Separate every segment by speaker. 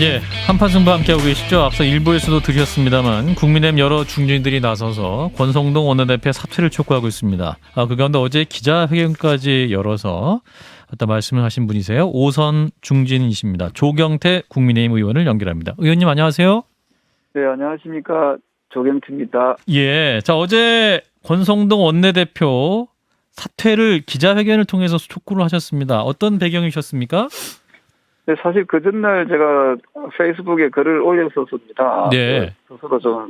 Speaker 1: 예, 한판 승부 함께하고 계시죠. 앞서 일부에서도 들으셨습니다만 국민의힘 여러 중진들이 나서서 권성동 원내대표 사퇴를 촉구하고 있습니다. 그 가운데 어제 기자회견까지 열어서 아까 말씀을 하신 분이세요. 오선 중진이십니다. 조경태 국민의힘 의원을 연결합니다. 의원님 안녕하세요.
Speaker 2: 네, 안녕하십니까. 조경태입니다.
Speaker 1: 예, 자 어제 권성동 원내대표 사퇴를 기자회견을 통해서 촉구를 하셨습니다. 어떤 배경이셨습니까?
Speaker 2: 네, 사실 그 전날 제가 페이스북에 글을 올렸었습니다.
Speaker 1: 네.
Speaker 2: 스스로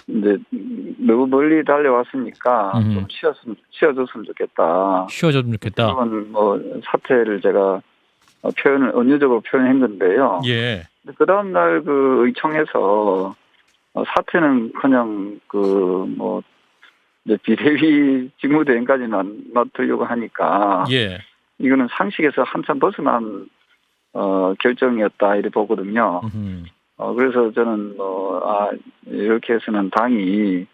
Speaker 2: 이제 너무 멀리 달려왔으니까 좀 쉬어줬으면 좋겠다.
Speaker 1: 쉬어줬으면 좋겠다.
Speaker 2: 그런 사태를 제가 언어적으로 표현한 건데요.
Speaker 1: 예.
Speaker 2: 그 다음날 그 의총에서 사태는 이제 비대위 직무대행까지는 맡으려고 하니까.
Speaker 1: 예.
Speaker 2: 이거는 상식에서 한참 벗어난 결정이었다 이렇게 보거든요. 그래서 저는 이렇게 해서는 당이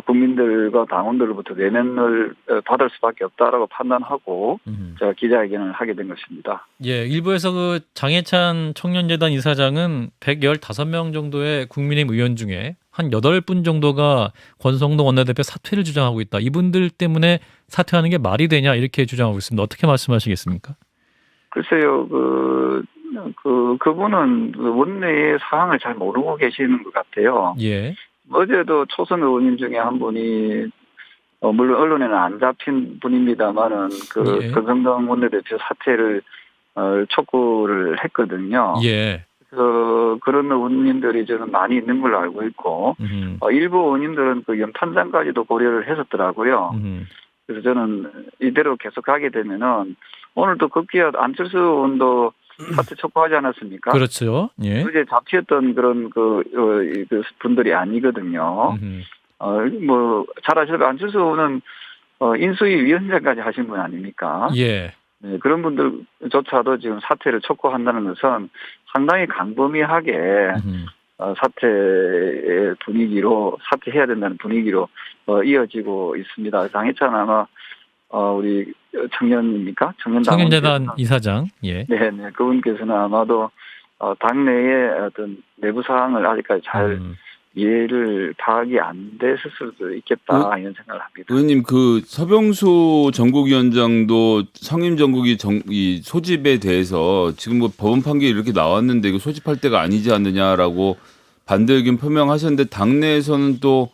Speaker 2: 국민들과 당원들로부터 내면을 받을 수밖에 없다라고 판단하고 제가 기자회견을 하게 된 것입니다.
Speaker 1: 예, 일부에서 그 장해찬 청년재단 이사장은 115명 정도의 국민의힘 의원 중에 한 8분 정도가 권성동 원내대표 사퇴를 주장하고 있다. 이분들 때문에 사퇴하는 게 말이 되냐 이렇게 주장하고 있습니다. 어떻게 말씀하시겠습니까?
Speaker 2: 글쎄요, 그분은 원내의 상황을 잘 모르고 계시는 것 같아요.
Speaker 1: 예.
Speaker 2: 어제도 초선 의원님 중에 한 분이 물론 언론에는 안 잡힌 분입니다만은
Speaker 1: 예.
Speaker 2: 권성동 원내대표 사퇴를 촉구를 했거든요.
Speaker 1: 예.
Speaker 2: 그래서 그런 의원님들이 저는 많이 있는 걸로 알고 있고 일부 의원님들은 그 연탄장까지도 고려를 했었더라고요. 그래서 저는 이대로 계속 가게 되면은 오늘도 급기야 안철수 의원도 사퇴 촉구하지 않았습니까?
Speaker 1: 그렇죠. 예.
Speaker 2: 어제 잡혔던 그런 그 분들이 아니거든요. 잘 아시다시피 안철수 의원은 인수위 위원장까지 하신 분 아닙니까?
Speaker 1: 예.
Speaker 2: 네, 그런 분들조차도 지금 사퇴를 촉구한다는 것은 상당히 강범위하게 사퇴의 분위기로 사퇴해야 된다는 분위기로 이어지고 있습니다. 장해찬 아마 우리 청년입니까?
Speaker 1: 청년재단 이사장. 예.
Speaker 2: 네, 그분께서는 아마도 당내의 어떤 내부 사항을 아직까지 잘 이해를 파악이 안 됐을 수도 있겠다 이런 생각을 합니다.
Speaker 3: 의원님, 그 서병수 전국위원장도 성임 전국이 이 소집에 대해서 지금 뭐 법원 판결이 이렇게 나왔는데 이거 소집할 때가 아니지 않느냐라고 반대 의견 표명하셨는데 당내에서는 또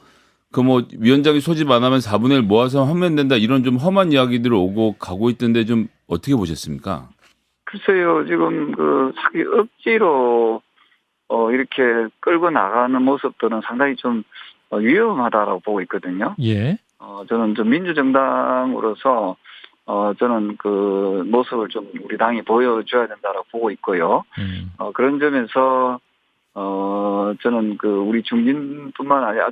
Speaker 3: 그 위원장이 소집 안 하면 4분의 1 모아서 하면 된다 이런 좀 험한 이야기들 오고 가고 있던데 좀 어떻게 보셨습니까?
Speaker 2: 글쎄요, 지금 사기 억지로 이렇게 끌고 나가는 모습들은 상당히 좀 위험하다라고 보고 있거든요.
Speaker 1: 예.
Speaker 2: 저는 좀 민주정당으로서 저는 그 모습을 좀 우리 당이 보여줘야 된다라고 보고 있고요. 그런 점에서 저는 우리 중진뿐만 아니라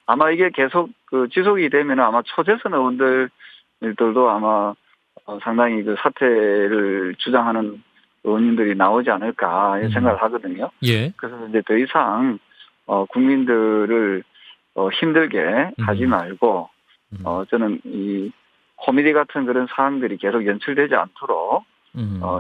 Speaker 2: 아마 이게 계속 지속이 되면 아마 초재선 의원들도 아마 상당히 사퇴를 주장하는 의원님들이 나오지 않을까 이런 생각을 하거든요.
Speaker 1: 예.
Speaker 2: 그래서 이제 더 이상 국민들을 힘들게 하지 말고 저는 이 코미디 같은 그런 사항들이 계속 연출되지 않도록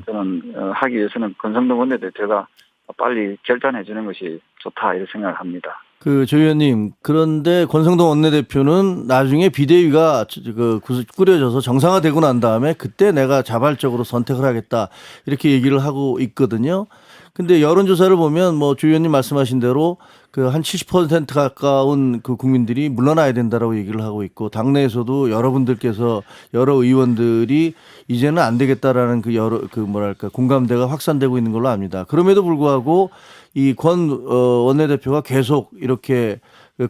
Speaker 2: 저는 하기 위해서는 권성동 원내대표가 빨리 결단해 주는 것이 좋다 이런 생각을 합니다.
Speaker 4: 조 의원님, 그런데 권성동 원내대표는 나중에 비대위가 꾸려져서 정상화되고 난 다음에 그때 내가 자발적으로 선택을 하겠다 이렇게 얘기를 하고 있거든요. 근데 여론조사를 보면 조 의원님 말씀하신 대로 한 70% 가까운 국민들이 물러나야 된다라고 얘기를 하고 있고 당내에서도 여러분들께서 여러 의원들이 이제는 안 되겠다라는 공감대가 확산되고 있는 걸로 압니다. 그럼에도 불구하고 이 권 원내대표가 계속 이렇게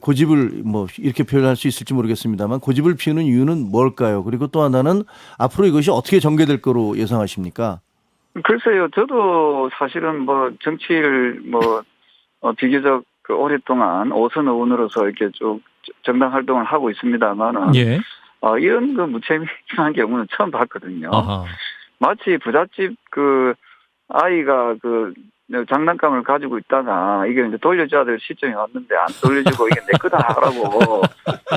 Speaker 4: 고집을 이렇게 표현할 수 있을지 모르겠습니다만 고집을 피우는 이유는 뭘까요? 그리고 또 하나는 앞으로 이것이 어떻게 전개될 거로 예상하십니까?
Speaker 2: 글쎄요, 저도 사실은 정치를 비교적 오랫동안 오선 의원으로서 이렇게 쭉 정당 활동을 하고 있습니다만은
Speaker 1: 예.
Speaker 2: 이런 무책임한 경우는 처음 봤거든요.
Speaker 1: 아하.
Speaker 2: 마치 부잣집 아이가 장난감을 가지고 있다가 이게 이제 돌려줘야 될 시점이 왔는데 안 돌려주고 이게 내 거다라고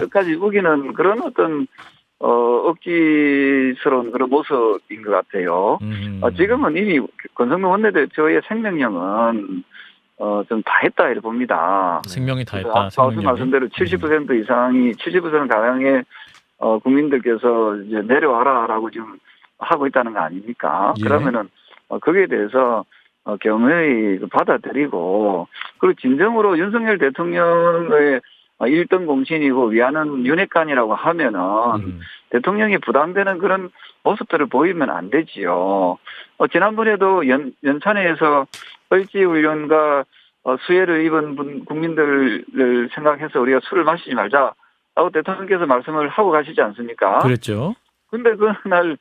Speaker 2: 끝까지 우기는 그런 어떤 억지스러운 그런 모습인 것 같아요. 지금은 이미 권성동 원내대표의 생명력은 좀 다했다 이렇게 봅니다.
Speaker 1: 생명이 다 했다.
Speaker 2: 아까 말씀대로 70% 이상이 70% 가량의 국민들께서 이제 내려와라라고 지금 하고 있다는 거 아닙니까?
Speaker 1: 예.
Speaker 2: 그러면은 거기에 대해서 겸허히 받아들이고 그리고 진정으로 윤석열 대통령의 1등 공신이고 위안은 윤핵관이라고 하면은 대통령이 부담되는 그런 모습들을 보이면 안 되지요. 지난번에도 연찬회에서 을지훈련과 수혜를 입은 국민들을 생각해서 우리가 술을 마시지 말자라고 대통령께서 말씀을 하고 가시지 않습니까?
Speaker 1: 그랬죠.
Speaker 2: 근데 그날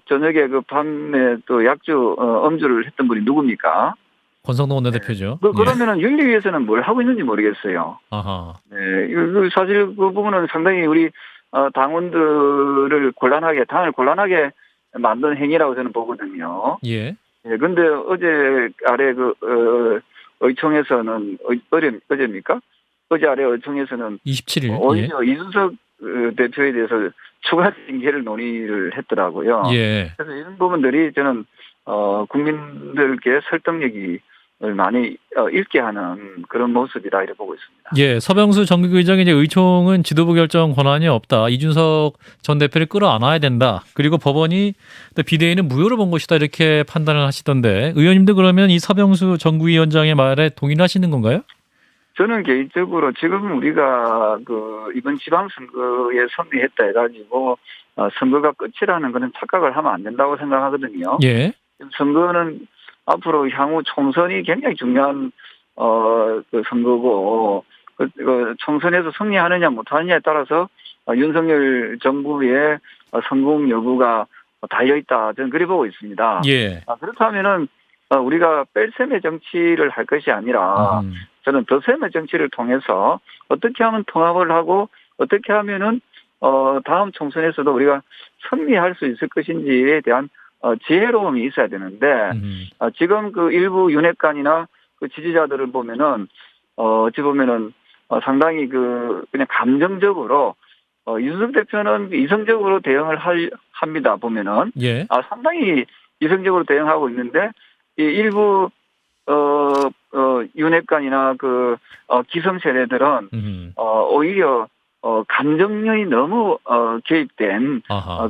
Speaker 2: 저녁에 그 밤에 또 약주 음주를 했던 분이 누굽니까?
Speaker 1: 권성동 원내대표죠.
Speaker 2: 그러면은 윤리위에서는 뭘 하고 있는지 모르겠어요.
Speaker 1: 아하.
Speaker 2: 네, 사실 그 부분은 상당히 우리 당원들을 당을 곤란하게 만든 행위라고 저는 보거든요.
Speaker 1: 예.
Speaker 2: 예, 근데 어제 아래 의총에서는 어제입니까? 어제 아래 의총에서는
Speaker 1: 27일.
Speaker 2: 오히려 이준석 대표에 대해서 추가 징계를 논의를 했더라고요.
Speaker 1: 예.
Speaker 2: 그래서 이런 부분들이 저는 국민들께 설득력이 많이 잃게 하는 그런 모습이다 이렇게 보고 있습니다.
Speaker 1: 예, 서병수 정기의장이 이제 의총은 지도부 결정 권한이 없다. 이준석 전 대표를 끌어안아야 된다. 그리고 법원이 또 비대위는 무효로 본 것이다 이렇게 판단을 하시던데 의원님도 그러면 이 서병수 정구위원장의 말에 동의하시는 건가요?
Speaker 2: 저는 개인적으로 지금 우리가 이번 지방선거에 승리했다 해가지고 선거가 끝이라는 그런 착각을 하면 안 된다고 생각하거든요.
Speaker 1: 예.
Speaker 2: 선거는 앞으로 향후 총선이 굉장히 중요한 선거고 총선에서 승리하느냐 못하느냐에 따라서 윤석열 정부의 성공 여부가 달려있다 저는 그리 보고 있습니다.
Speaker 1: 예.
Speaker 2: 그렇다면은 우리가 뺄셈의 정치를 할 것이 아니라 저는 덧셈의 정치를 통해서 어떻게 하면 통합을 하고 어떻게 하면은 다음 총선에서도 우리가 승리할 수 있을 것인지에 대한 지혜로움이 있어야 되는데 지금 일부 윤핵관이나 지지자들을 보면은 어찌 보면은 상당히 그냥 감정적으로 이준석 대표는 이성적으로 대응을 합니다 보면은
Speaker 1: 예.
Speaker 2: 상당히 이성적으로 대응하고 있는데 이 일부 윤핵관이나 기성 세대들은 오히려 감정이 너무 개입된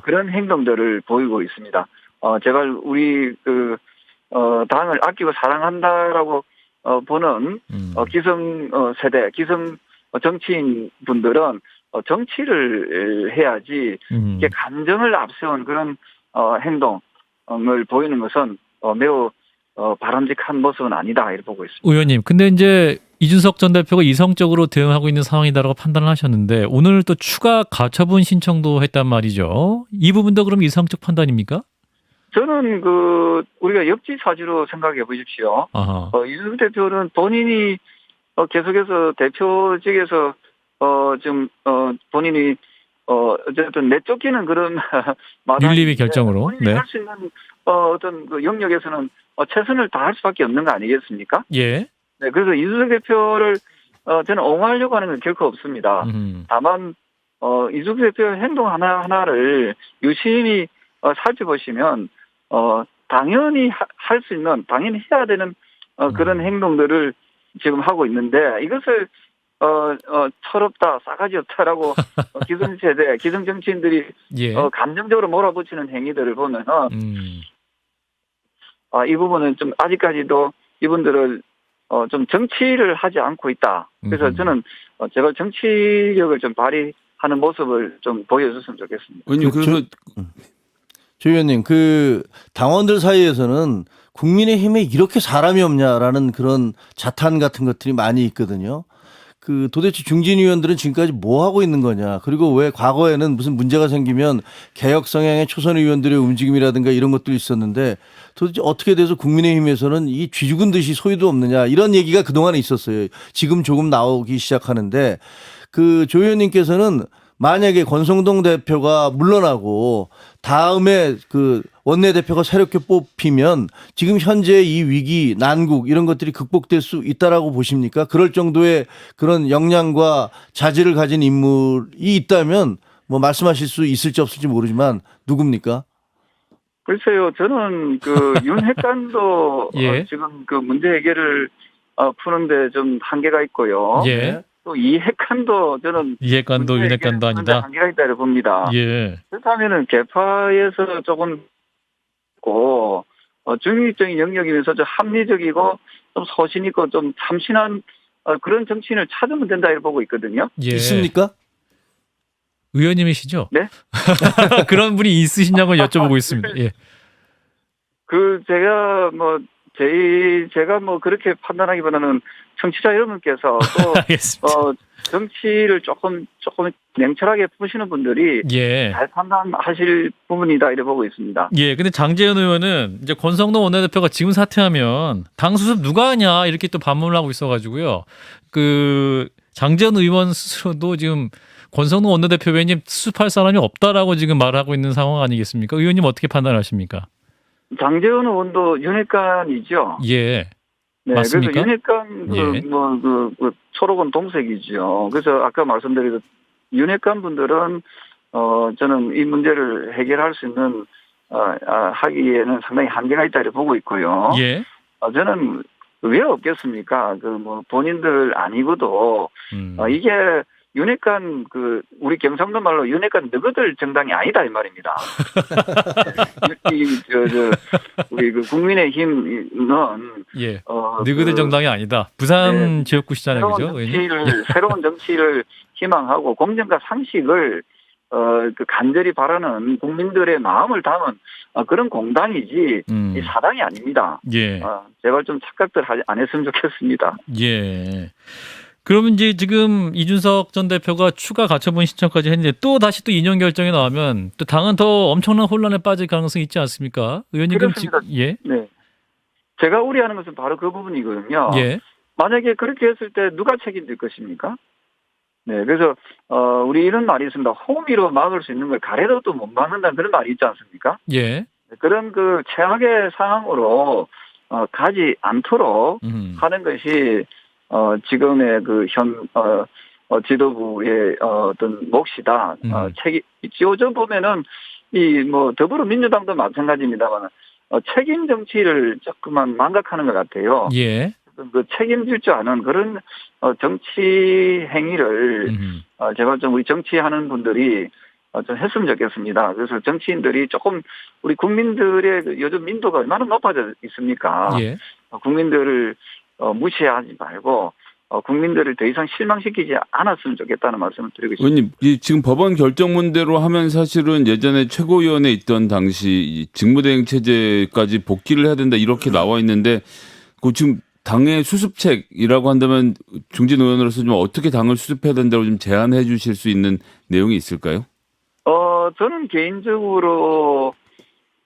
Speaker 2: 그런 행동들을 보이고 있습니다. 제발 우리 당을 아끼고 사랑한다라고 보는 기성 세대, 기성 정치인 분들은 정치를 해야지 이게 감정을 앞세운 그런 행동을 보이는 것은 매우 바람직한 모습은 아니다 이렇게 보고 있습니다.
Speaker 1: 의원님, 근데 이제 이준석 전 대표가 이성적으로 대응하고 있는 상황이다라고 판단을 하셨는데 오늘 또 추가 가처분 신청도 했단 말이죠. 이 부분도 그럼 이성적 판단입니까?
Speaker 2: 저는 우리가 역지사지로 생각해 보십시오. 이준석 대표는 본인이 계속해서 대표직에서 지금 본인이 어쨌든 내쫓기는 그런
Speaker 1: 윤리위 결정으로
Speaker 2: 본인이 할 수 있는 어떤 영역에서는 최선을 다할 수밖에 없는 거 아니겠습니까?
Speaker 1: 예.
Speaker 2: 네, 그래서 이준석 대표를 저는 옹호하려고 하는 건 결코 없습니다. 다만 이준석 대표의 행동 하나하나를 유심히 살펴보시면 당연히 할 수 있는 당연히 해야 되는 그런 행동들을 지금 하고 있는데 이것을 철없다 싸가지 없다라고 기성세대 기성 정치인들이
Speaker 1: 예.
Speaker 2: 감정적으로 몰아붙이는 행위들을 보면은 이 부분은 좀 아직까지도 이분들을 좀 정치를 하지 않고 있다. 그래서 저는 제발 정치력을 좀 발휘하는 모습을 좀 보여줬으면 좋겠습니다.
Speaker 3: 의원님 그래서
Speaker 4: 조 의원님 당원들 사이에서는 국민의힘에 이렇게 사람이 없냐라는 그런 자탄 같은 것들이 많이 있거든요. 도대체 중진 의원들은 지금까지 뭐 하고 있는 거냐. 그리고 왜 과거에는 무슨 문제가 생기면 개혁 성향의 초선 의원들의 움직임이라든가 이런 것들이 있었는데 도대체 어떻게 돼서 국민의힘에서는 이 쥐 죽은 듯이 소유도 없느냐 이런 얘기가 그동안에 있었어요. 지금 조금 나오기 시작하는데 조 의원님께서는 만약에 권성동 대표가 물러나고 다음에 원내대표가 새롭게 뽑히면 지금 현재 이 위기, 난국 이런 것들이 극복될 수 있다라고 보십니까? 그럴 정도의 그런 역량과 자질을 가진 인물이 있다면 뭐 말씀하실 수 있을지 없을지 모르지만 누굽니까?
Speaker 2: 글쎄요, 저는 그 윤핵관도
Speaker 1: 예.
Speaker 2: 지금 그 문제 해결을 푸는데 좀 한계가 있고요.
Speaker 1: 예.
Speaker 2: 또 이핵관도 저는
Speaker 1: 이해관도
Speaker 2: 문제
Speaker 1: 윤핵관도
Speaker 2: 해결을 푸는데
Speaker 1: 아니다.
Speaker 2: 한계가 있다고 봅니다.
Speaker 1: 예.
Speaker 2: 그렇다면은 개파에서 조금 있고 중립적인 영역이면서 좀 합리적이고 좀 소신 있고 좀 참신한 그런 정치인을 찾으면 된다 이렇게 보고 있거든요.
Speaker 1: 예.
Speaker 4: 있습니까?
Speaker 1: 의원님이시죠?
Speaker 2: 네?
Speaker 1: 그런 분이 있으시냐고 여쭤보고 있습니다. 예.
Speaker 2: 그 제가 뭐 그렇게 판단하기보다는 청취자 여러분께서 또
Speaker 1: 알겠습니다.
Speaker 2: 정치를 조금 냉철하게 보시는 분들이
Speaker 1: 예.
Speaker 2: 잘 판단하실 부분이다 이렇게 보고 있습니다.
Speaker 1: 예. 근데 장제현 의원은 이제 권성동 원내대표가 지금 사퇴하면 당 수습 누가 하냐 이렇게 또 반문을 하고 있어가지고요. 그 장제현 의원 스스로도 지금 권성동 원내대표 외에 수습할 사람이 없다라고 지금 말하고 있는 상황 아니겠습니까? 의원님 어떻게 판단하십니까?
Speaker 2: 장제원 의원도 윤핵관이죠.
Speaker 1: 예.
Speaker 2: 네,
Speaker 1: 맞습니까?
Speaker 2: 그래서 윤핵관
Speaker 1: 예.
Speaker 2: 초록은 동색이죠. 그래서 아까 말씀드린 윤핵관 분들은 저는 이 문제를 해결할 수 있는 하기에는 상당히 한계가 있다 이렇게 보고 있고요.
Speaker 1: 예.
Speaker 2: 저는 왜 없겠습니까? 그 뭐 본인들 아니고도 이게 윤핵관 우리 경상도 말로 윤핵관 너희들 정당이 아니다 이 말입니다. 우리 그 국민의힘은
Speaker 1: 예. 너희들 정당이 아니다. 부산 지역구 시잖아요, 그죠?
Speaker 2: 새로운 정치를 희망하고 공정과 상식을 간절히 바라는 국민들의 마음을 담은 그런 공당이지 이 사당이 아닙니다.
Speaker 1: 예.
Speaker 2: 제발 좀 착각들 안 했으면 좋겠습니다.
Speaker 1: 예. 그러면 이제 지금 이준석 전 대표가 추가 가처분 신청까지 했는데 또 다시 또 인용 결정이 나오면 또 당은 더 엄청난 혼란에 빠질 가능성이 있지 않습니까? 의원님
Speaker 2: 그렇습니다.
Speaker 1: 예.
Speaker 2: 네. 제가 우려하는 것은 바로 그 부분이거든요.
Speaker 1: 예.
Speaker 2: 만약에 그렇게 했을 때 누가 책임질 것입니까? 네. 그래서 우리 이런 말이 있습니다. 호미로 막을 수 있는 걸 가래로 또 못 막는다는 그런 말이 있지 않습니까?
Speaker 1: 예.
Speaker 2: 그런 그 최악의 상황으로 가지 않도록 하는 것이 지금의 그 지도부의 어떤 몫이다. 요즘 보면은 이 뭐 더불어민주당도 마찬가지입니다만 책임 정치를 조금만 망각하는 것 같아요.
Speaker 1: 예.
Speaker 2: 그 책임질 줄 아는 그런 정치 행위를 제발 좀 우리 정치하는 분들이 좀 했으면 좋겠습니다. 그래서 정치인들이 조금 우리 국민들의 요즘 민도가 얼마나 높아져 있습니까?
Speaker 1: 예.
Speaker 2: 국민들을 무시하지 말고 국민들을 더 이상 실망시키지 않았으면 좋겠다는 말씀을 드리고 싶습니다.
Speaker 3: 의원님, 지금 법원 결정문대로 하면 사실은 예전에 최고위원회 있던 당시 직무대행 체제까지 복귀를 해야 된다 이렇게 나와 있는데 그 지금 당의 수습책이라고 한다면 중진 의원으로서 좀 어떻게 당을 수습해야 된다고 좀 제안해 주실 수 있는 내용이 있을까요?
Speaker 2: 저는 개인적으로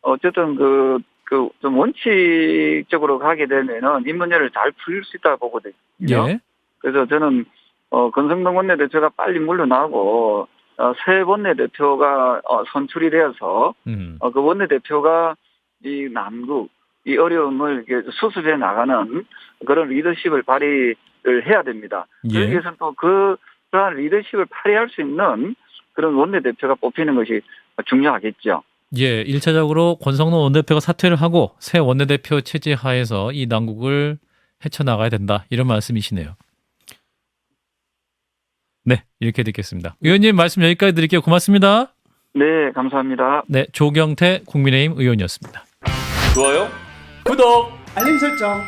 Speaker 2: 어쨌든 좀 원칙적으로 가게 되면은 이 문제를 잘 풀릴 수 있다고 보거든요.
Speaker 1: 예.
Speaker 2: 그래서 저는 권성동 원내대표가 빨리 물러나고 새 원내대표가 선출이 되어서 그 원내대표가 이 남국 이 어려움을 수습해 나가는 그런 리더십을 발휘를 해야 됩니다.
Speaker 1: 예.
Speaker 2: 그러기 위해서는 또 그러한 리더십을 발휘할 수 있는 그런 원내대표가 뽑히는 것이 중요하겠죠.
Speaker 1: 예. 1차적으로 권성동 원내대표가 사퇴를 하고 새 원내대표 체제 하에서 이 난국을 헤쳐나가야 된다. 이런 말씀이시네요. 네. 이렇게 듣겠습니다. 의원님 말씀 여기까지 드릴게요. 고맙습니다.
Speaker 2: 네. 감사합니다.
Speaker 1: 네. 조경태 국민의힘 의원이었습니다.
Speaker 3: 좋아요?
Speaker 1: 구독!
Speaker 5: 알림 설정.